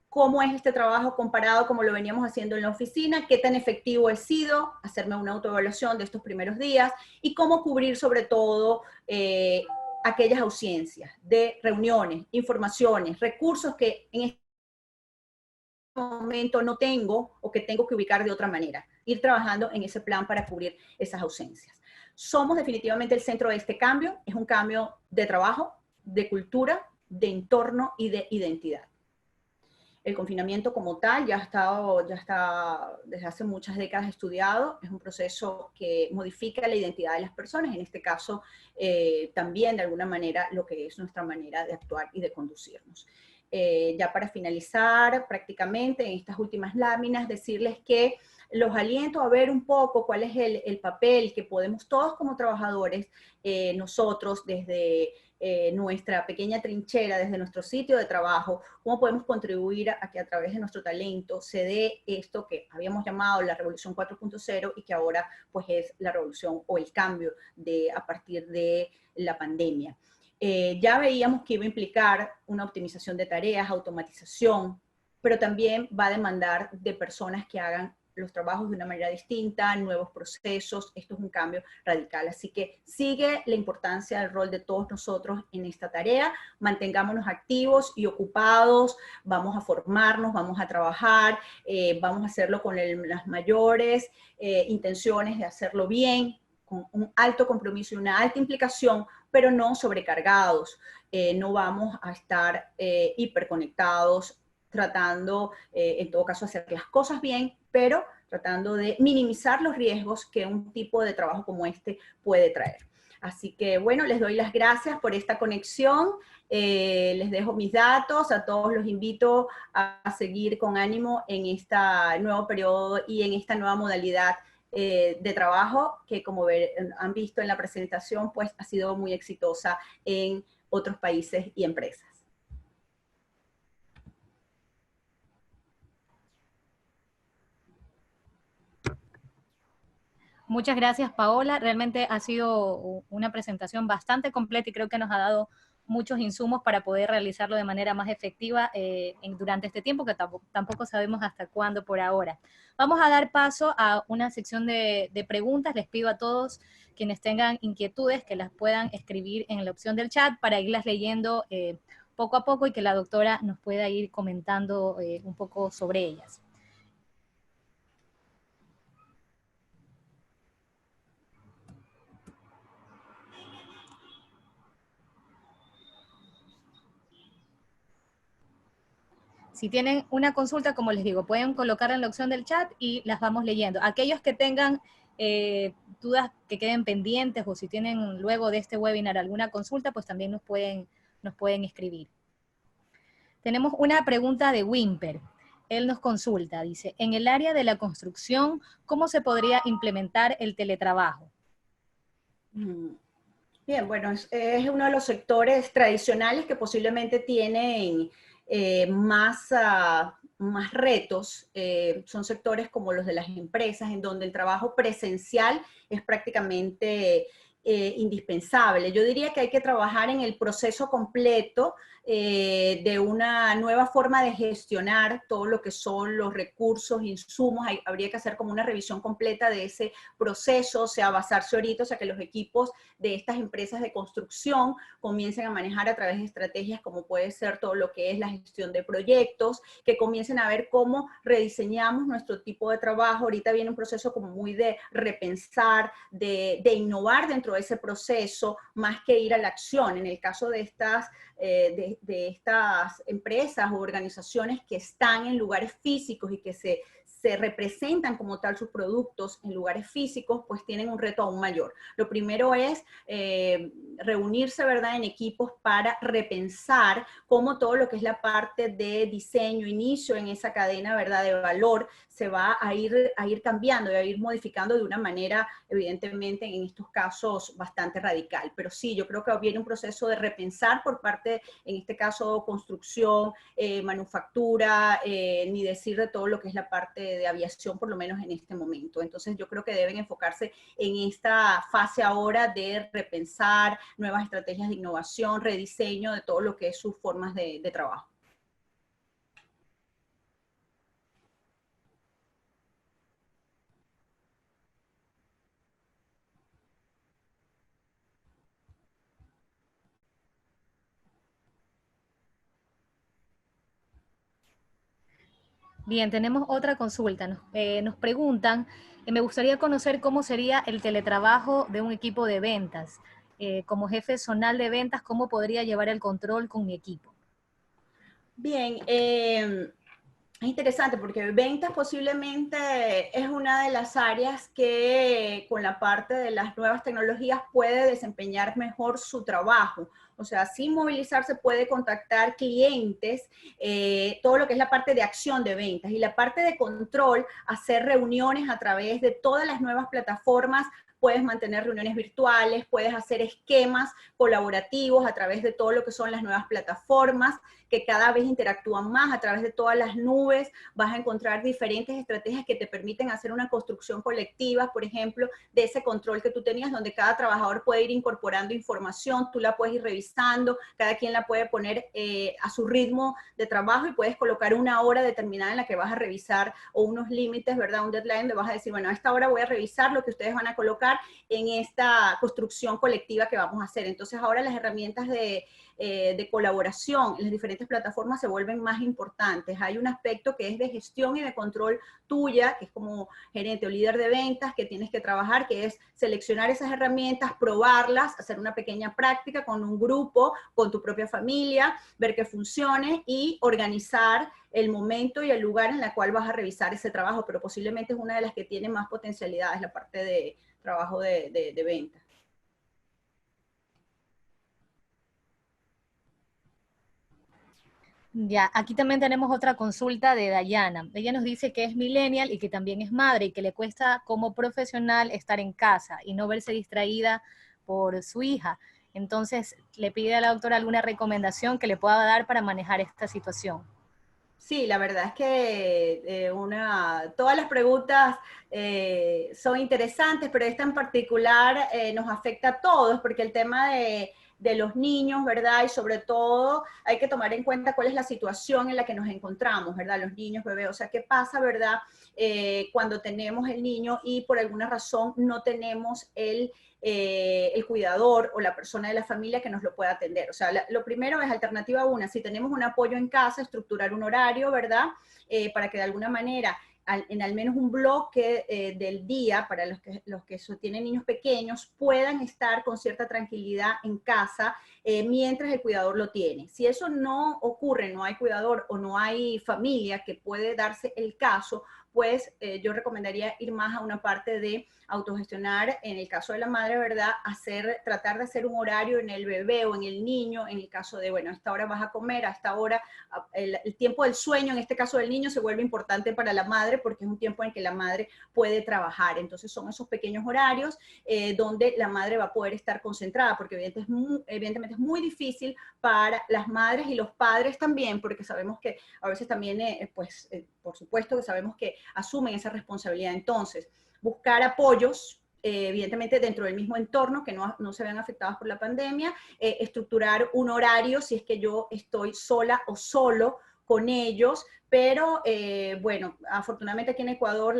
¿Cómo es este trabajo comparado como lo veníamos haciendo en la oficina? ¿Qué tan efectivo he sido? Hacerme una autoevaluación de estos primeros días y cómo cubrir sobre todo aquellas ausencias de reuniones, informaciones, recursos que en este momento no tengo o que tengo que ubicar de otra manera. Ir trabajando en ese plan para cubrir esas ausencias. Somos definitivamente el centro de este cambio. Es un cambio de trabajo, de cultura, de entorno y de identidad. El confinamiento como tal ya está desde hace muchas décadas estudiado. Es un proceso que modifica la identidad de las personas, en este caso también de alguna manera lo que es nuestra manera de actuar y de conducirnos. Ya para finalizar prácticamente en estas últimas láminas, decirles que los aliento a ver un poco cuál es el papel que podemos todos como trabajadores, nosotros desde nuestra pequeña trinchera, desde nuestro sitio de trabajo, cómo podemos contribuir a que a través de nuestro talento se dé esto que habíamos llamado la revolución 4.0 y que ahora pues es la revolución o el cambio a partir de la pandemia. Ya veíamos que iba a implicar una optimización de tareas, automatización, pero también va a demandar de personas que hagan los trabajos de una manera distinta, nuevos procesos. Esto es un cambio radical. Así que sigue la importancia del rol de todos nosotros en esta tarea. Mantengámonos activos y ocupados, vamos a formarnos, vamos a trabajar, vamos a hacerlo con las mayores intenciones de hacerlo bien, con un alto compromiso y una alta implicación, pero no sobrecargados. No vamos a estar hiperconectados, tratando, en todo caso, hacer las cosas bien, pero tratando de minimizar los riesgos que un tipo de trabajo como este puede traer. Así que, bueno, les doy las gracias por esta conexión, les dejo mis datos, a todos los invito a seguir con ánimo en este nuevo periodo y en esta nueva modalidad de trabajo que, como han visto en la presentación, pues ha sido muy exitosa en otros países y empresas. Muchas gracias, Paola. Realmente ha sido una presentación bastante completa y creo que nos ha dado muchos insumos para poder realizarlo de manera más efectiva durante este tiempo, que tampoco sabemos hasta cuándo por ahora. Vamos a dar paso a una sección de preguntas. Les pido a todos quienes tengan inquietudes que las puedan escribir en la opción del chat para irlas leyendo poco a poco y que la doctora nos pueda ir comentando un poco sobre ellas. Si tienen una consulta, como les digo, pueden colocarla en la opción del chat y las vamos leyendo. Aquellos que tengan dudas que queden pendientes o si tienen luego de este webinar alguna consulta, pues también nos pueden escribir. Tenemos una pregunta de Wimper. Él nos consulta, dice, en el área de la construcción, ¿cómo se podría implementar el teletrabajo? Bien, bueno, es uno de los sectores tradicionales que posiblemente tienen más retos. Son sectores como los de las empresas, en donde el trabajo presencial es prácticamente indispensable. Yo diría que hay que trabajar en el proceso completo de una nueva forma de gestionar todo lo que son los recursos, insumos. Habría que hacer como una revisión completa de ese proceso, o sea, basarse ahorita, o sea, que los equipos de estas empresas de construcción comiencen a manejar a través de estrategias como puede ser todo lo que es la gestión de proyectos, que comiencen a ver cómo rediseñamos nuestro tipo de trabajo. Ahorita viene un proceso como muy de repensar, de innovar dentro de ese proceso, más que ir a la acción. En el caso de de estas empresas o organizaciones que están en lugares físicos y que se representan como tal sus productos en lugares físicos, pues tienen un reto aún mayor. Lo primero es reunirse, ¿verdad?, en equipos para repensar cómo todo lo que es la parte de diseño, inicio en esa cadena, ¿verdad?, de valor, se va a ir cambiando y a ir modificando de una manera, evidentemente, en estos casos bastante radical. Pero sí, yo creo que viene un proceso de repensar por parte, en este caso, construcción, manufactura, ni decir de todo lo que es la parte de aviación, por lo menos en este momento. Entonces yo creo que deben enfocarse en esta fase ahora de repensar nuevas estrategias de innovación, rediseño de todo lo que es sus formas de trabajo. Bien, tenemos otra consulta. Nos preguntan, me gustaría conocer cómo sería el teletrabajo de un equipo de ventas. Como jefe zonal de ventas, ¿cómo podría llevar el control con mi equipo? Bien, es interesante porque ventas posiblemente es una de las áreas que con la parte de las nuevas tecnologías puede desempeñar mejor su trabajo. O sea, sin movilizarse puede contactar clientes, todo lo que es la parte de acción de ventas y la parte de control, hacer reuniones a través de todas las nuevas plataformas. Puedes mantener reuniones virtuales, puedes hacer esquemas colaborativos a través de todo lo que son las nuevas plataformas, que cada vez interactúan más a través de todas las nubes. Vas a encontrar diferentes estrategias que te permiten hacer una construcción colectiva, por ejemplo, de ese control que tú tenías, donde cada trabajador puede ir incorporando información, tú la puedes ir revisando, cada quien la puede poner a su ritmo de trabajo y puedes colocar una hora determinada en la que vas a revisar o unos límites, ¿verdad? Un deadline donde vas a decir, bueno, a esta hora voy a revisar lo que ustedes van a colocar en esta construcción colectiva que vamos a hacer. Entonces ahora las herramientas de colaboración en las diferentes plataformas se vuelven más importantes. Hay un aspecto que es de gestión y de control tuya, que es como gerente o líder de ventas, que tienes que trabajar, que es seleccionar esas herramientas, probarlas, hacer una pequeña práctica con un grupo, con tu propia familia, ver que funcione y organizar el momento y el lugar en el cual vas a revisar ese trabajo, pero posiblemente es una de las que tiene más potencialidades, la parte de trabajo de ventas. Ya, aquí también tenemos otra consulta de Dayana. Ella nos dice que es millennial y que también es madre y que le cuesta como profesional estar en casa y no verse distraída por su hija. Entonces, le pide a la doctora alguna recomendación que le pueda dar para manejar esta situación. Sí, la verdad es que todas las preguntas son interesantes, pero esta en particular nos afecta a todos, porque el tema de los niños, ¿verdad? Y sobre todo hay que tomar en cuenta cuál es la situación en la que nos encontramos, ¿verdad? Los niños, bebés, o sea, ¿qué pasa, ¿verdad? Cuando tenemos el niño y por alguna razón no tenemos el cuidador o la persona de la familia que nos lo pueda atender. O sea, lo primero es alternativa una, si tenemos un apoyo en casa, estructurar un horario, ¿verdad? Para que de alguna manera en al menos un bloque del día para los que tienen niños pequeños puedan estar con cierta tranquilidad en casa mientras el cuidador lo tiene. Si eso no ocurre, no hay cuidador o no hay familia que puede darse el caso, pues yo recomendaría ir más a una parte de autogestionar, en el caso de la madre, ¿verdad? Tratar de hacer un horario en el bebé o en el niño, en el caso de, bueno, a esta hora vas a comer, a esta hora, el tiempo del sueño, en este caso del niño, se vuelve importante para la madre porque es un tiempo en que la madre puede trabajar. Entonces son esos pequeños horarios donde la madre va a poder estar concentrada, porque evidentemente es muy difícil para las madres y los padres también, porque sabemos que a veces también, por supuesto que sabemos que asumen esa responsabilidad. Entonces, buscar apoyos evidentemente dentro del mismo entorno, que no se vean afectados por la pandemia, estructurar un horario si es que yo estoy sola o solo con ellos, pero bueno, afortunadamente aquí en Ecuador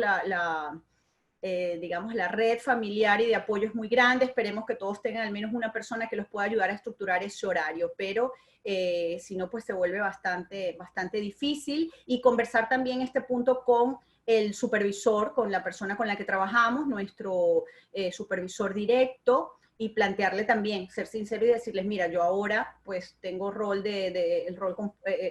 digamos, la red familiar y de apoyo es muy grande. Esperemos que todos tengan al menos una persona que los pueda ayudar a estructurar ese horario, pero si no, pues se vuelve bastante difícil. Y conversar también este punto con el supervisor, con la persona con la que trabajamos, nuestro supervisor directo, y plantearle también, ser sincero y decirles, mira, yo ahora pues tengo el rol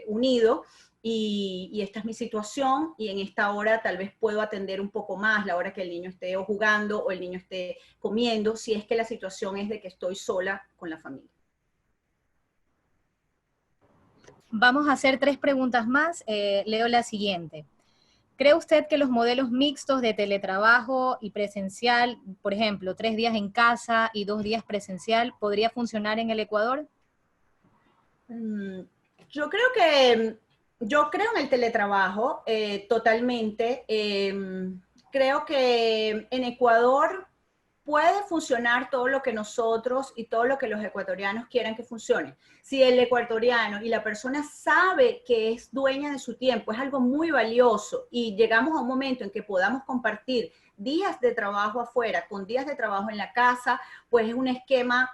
unido, y esta es mi situación, y en esta hora tal vez puedo atender un poco más, la hora que el niño esté o jugando o el niño esté comiendo, si es que la situación es de que estoy sola con la familia. Vamos a hacer 3 preguntas más. Leo la siguiente. ¿Cree usted que los modelos mixtos de teletrabajo y presencial, por ejemplo, 3 días en casa y 2 días presencial, podría funcionar en el Ecuador? Yo creo en el teletrabajo totalmente. Creo que en Ecuador puede funcionar todo lo que nosotros y todo lo que los ecuatorianos quieran que funcione. Si el ecuatoriano y la persona sabe que es dueña de su tiempo, es algo muy valioso, y llegamos a un momento en que podamos compartir días de trabajo afuera con días de trabajo en la casa, pues es un esquema,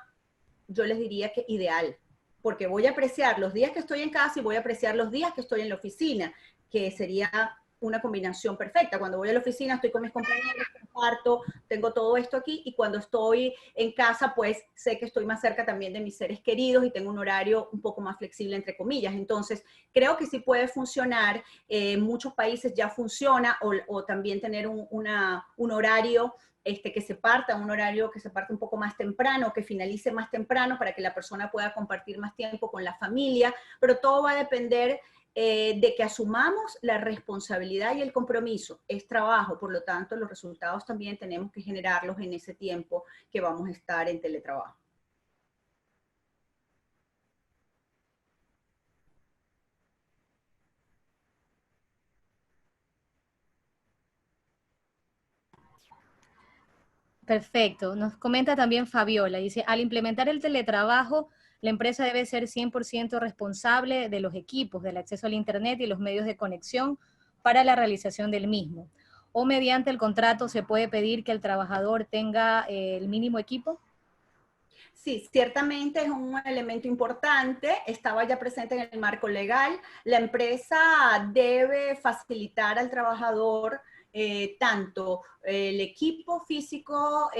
yo les diría que ideal, porque voy a apreciar los días que estoy en casa y voy a apreciar los días que estoy en la oficina, que sería una combinación perfecta. Cuando voy a la oficina estoy con mis compañeros, comparto, tengo todo esto aquí, y cuando estoy en casa, pues sé que estoy más cerca también de mis seres queridos y tengo un horario un poco más flexible, entre comillas. Entonces, creo que sí puede funcionar. En muchos países ya funciona, o también tener un horario que se parta, un horario que se parte un poco más temprano, que finalice más temprano para que la persona pueda compartir más tiempo con la familia, pero todo va a depender de que asumamos la responsabilidad y el compromiso. Es trabajo, por lo tanto, los resultados también tenemos que generarlos en ese tiempo que vamos a estar en teletrabajo. Perfecto. Nos comenta también Fabiola, dice, al implementar el teletrabajo, la empresa debe ser 100% responsable de los equipos, del acceso al Internet y los medios de conexión para la realización del mismo. ¿O mediante el contrato se puede pedir que el trabajador tenga el mínimo equipo? Sí, ciertamente es un elemento importante, estaba ya presente en el marco legal. La empresa debe facilitar al trabajador tanto el equipo físico,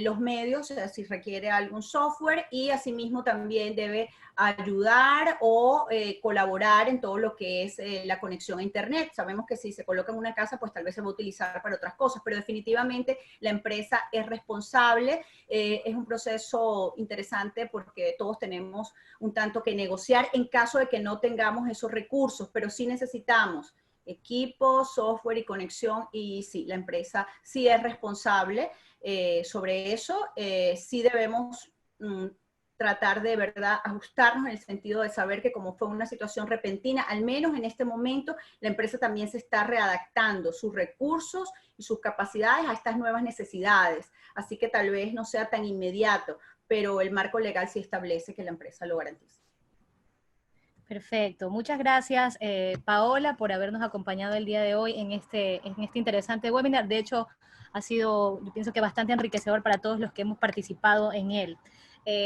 los medios, o sea, si requiere algún software, y asimismo también debe ayudar o colaborar en todo lo que es la conexión a Internet. Sabemos que si se coloca en una casa, pues tal vez se va a utilizar para otras cosas, pero definitivamente la empresa es responsable. Es un proceso interesante porque todos tenemos un tanto que negociar en caso de que no tengamos esos recursos, pero sí necesitamos equipo, software y conexión, y sí, la empresa sí es responsable sobre eso. Sí debemos tratar de verdad ajustarnos en el sentido de saber que como fue una situación repentina, al menos en este momento, la empresa también se está readaptando sus recursos y sus capacidades a estas nuevas necesidades. Así que tal vez no sea tan inmediato, pero el marco legal sí establece que la empresa lo garantice. Perfecto. Muchas gracias, Paola, por habernos acompañado el día de hoy en este interesante webinar. De hecho, ha sido, yo pienso que bastante enriquecedor para todos los que hemos participado en él.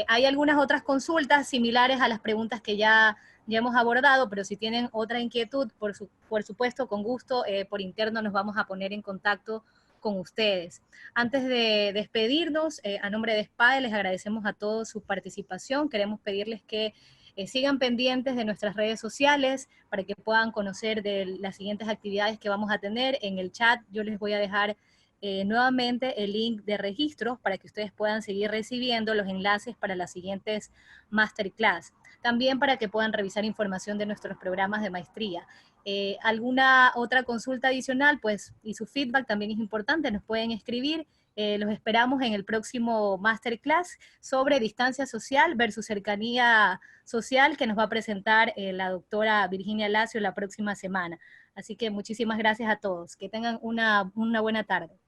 Hay algunas otras consultas similares a las preguntas que ya hemos abordado, pero si tienen otra inquietud, por supuesto, con gusto, por interno nos vamos a poner en contacto con ustedes. Antes de despedirnos, a nombre de SPAE les agradecemos a todos su participación. Queremos pedirles que sigan pendientes de nuestras redes sociales para que puedan conocer de las siguientes actividades que vamos a tener. En el chat yo les voy a dejar nuevamente el link de registro para que ustedes puedan seguir recibiendo los enlaces para las siguientes masterclass. También para que puedan revisar información de nuestros programas de maestría. ¿Alguna otra consulta adicional? Pues, y su feedback también es importante, nos pueden escribir. Los esperamos en el próximo masterclass sobre distancia social versus cercanía social que nos va a presentar la doctora Virginia Lacio la próxima semana. Así que muchísimas gracias a todos. Que tengan una buena tarde.